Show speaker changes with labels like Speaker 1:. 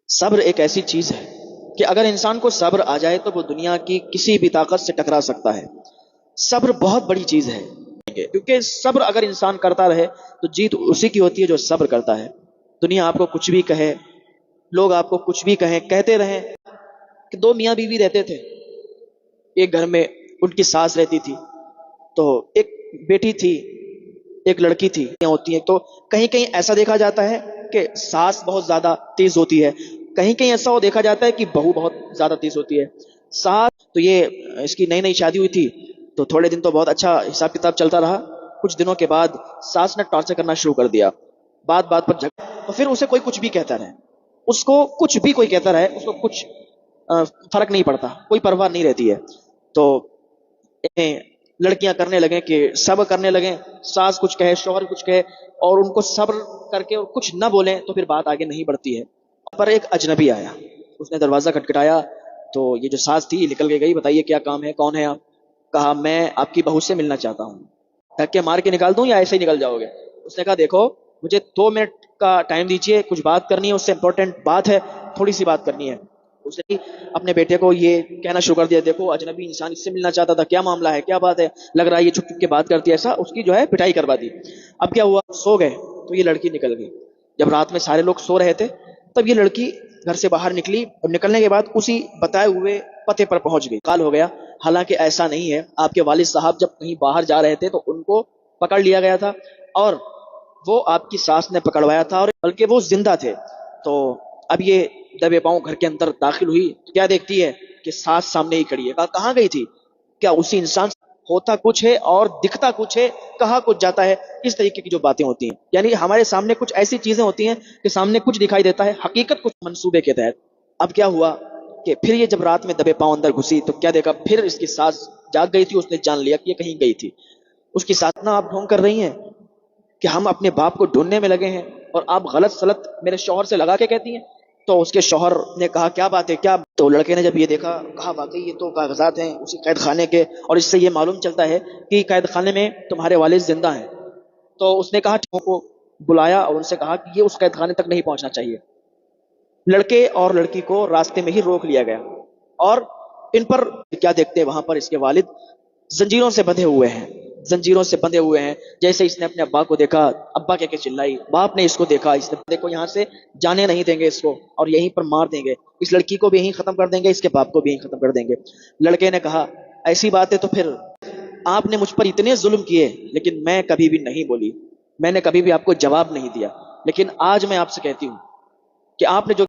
Speaker 1: صبر ایک ایسی چیز ہے کہ اگر انسان کو صبر آ جائے تو وہ دنیا کی کسی بھی طاقت سے ٹکرا سکتا ہے۔ صبر بہت بڑی چیز ہے، کیونکہ صبر اگر انسان کرتا رہے تو جیت اسی کی ہوتی ہے جو صبر کرتا ہے۔ دنیا آپ کو کچھ بھی کہے، لوگ آپ کو کچھ بھی کہیں، کہتے رہیں کہ دو میاں بیوی رہتے تھے ایک گھر میں، ان کی ساس رہتی تھی، تو ایک بیٹی تھی، ایک لڑکی تھی ہوتی ہے، تو کہیں کہیں ایسا دیکھا جاتا ہے کہ ساس بہت زیادہ تیز ہوتی ہے، کہیں کہیں ایسا وہ دیکھا جاتا ہے کہ بہو بہت زیادہ تیز ہوتی ہے۔ ساس تو یہ اس کی نئی نئی شادی ہوئی تھی، تو تھوڑے دن تو بہت اچھا حساب کتاب چلتا رہا۔ کچھ دنوں کے بعد ساس نے ٹارچر کرنا شروع کر دیا، بات بات پر جھگڑا، تو پھر اسے کوئی کچھ بھی کہتا رہے، اس کو کچھ بھی کوئی کہتا رہے، اس کو کچھ فرق نہیں پڑتا، کوئی پرواہ نہیں رہتی ہے۔ تو لڑکیاں کرنے لگیں کہ صبر کرنے لگیں، ساس کچھ کہے، شوہر کچھ کہے، اور ان کو صبر کر کے اور کچھ نہ بولیں تو پھر بات آگے نہیں بڑھتی ہے۔ پر ایک اجنبی آیا، اس نے دروازہ کھٹکھٹایا، تو یہ جو ساس تھی نکل کے گئی، بتائیے کیا کام ہے، کون ہے آپ؟ کہا میں آپ کی بہو سے ملنا چاہتا ہوں۔ دھکے مار کے نکال دوں یا ایسے ہی نکل جاؤ گے؟ اس نے کہا دیکھو مجھے 2 منٹ کا ٹائم دیجیے، کچھ بات کرنی ہے، اس سے امپورٹنٹ بات ہے، تھوڑی سی بات کرنی ہے۔ اس نے اپنے بیٹے کو یہ کہنا شروع کر دیا، دیکھو اجنبی انسان اس سے ملنا چاہتا تھا، کیا معاملہ ہے، کیا بات ہے، لگ رہا ہے یہ چھپ چھپ کے بات کرتی ہے، ایسا اس کی جو ہے پٹائی کروا دی۔ اب کیا ہوا، سو گئے تو یہ لڑکی نکل گئی۔ جب رات میں سارے لوگ سو رہے تھے تب یہ لڑکی گھر سے باہر نکلی، اور نکلنے کے بعد اسی بتائے ہوئے پتے پر پہنچ گئی۔ کال ہو گیا، حالانکہ ایسا نہیں ہے، آپ کے والد صاحب جب کہیں باہر جا رہے تھے تو ان کو پکڑ لیا گیا تھا، اور وہ آپ کی ساس نے پکڑوایا تھا، اور بلکہ وہ زندہ تھے۔ تو اب یہ دبے پاؤں گھر کے اندر داخل ہوئی، کیا دیکھتی ہے کہ ساس سامنے ہی کھڑی ہے۔ کہا کہاں گئی تھی؟ کیا اسی انسان سے ہوتا کچھ ہے اور دکھتا کچھ ہے، کہاں کچھ جاتا ہے، اس طریقے کی جو باتیں ہوتی ہیں، یعنی ہمارے سامنے کچھ ایسی چیزیں ہوتی ہیں کہ سامنے کچھ دکھائی دیتا ہے، حقیقت کچھ منصوبے کے تحت۔ اب کیا ہوا کہ پھر یہ جب رات میں دبے پاؤں اندر گھسی تو کیا دیکھا، پھر اس کی ساس جاگ گئی تھی، اس نے جان لیا کہ یہ کہیں گئی تھی۔ اس کی ساس نہ آپ ڈھونگ کر رہی ہیں کہ ہم اپنے باپ کو ڈھونڈنے میں لگے ہیں، اور آپ غلط سلط میرے شوہر سے لگا کے کہتی ہیں۔ تو اس کے شوہر نے کہا کیا بات ہے، کیا؟ تو لڑکے نے جب یہ دیکھا، کہا واقعی یہ تو کاغذات ہیں اسی قید خانے کے، اور اس سے یہ معلوم چلتا ہے کہ قید خانے میں تمہارے والد زندہ ہیں۔ تو اس نے کہا کو بلایا اور ان سے کہا کہ یہ اس قید خانے تک نہیں پہنچنا چاہیے۔ لڑکے اور لڑکی کو راستے میں ہی روک لیا گیا، اور ان پر کیا دیکھتے ہیں، وہاں پر اس کے والد زنجیروں سے بندھے ہوئے ہیں، زنجیروں سے بندھے ہوئے ہیں۔ جیسے اس نے اپنے ابا کو دیکھا، ابا کہہ کے چلائی، باپ نے اس کو دیکھا، اس نے دیکھو یہاں سے جانے نہیں دیں گے اس کو، اور یہیں پر مار دیں گے، اس لڑکی کو بھی یہیں ختم کر دیں گے، اس کے باپ کو بھی یہیں ختم کر دیں گے۔ لڑکے نے کہا ایسی بات ہے تو پھر آپ نے مجھ پر اتنے ظلم کیے لیکن میں کبھی بھی نہیں بولی، میں نے کبھی بھی آپ کو جواب نہیں دیا، لیکن آج میں آپ سے کہتی ہوں کہ آپ نے جو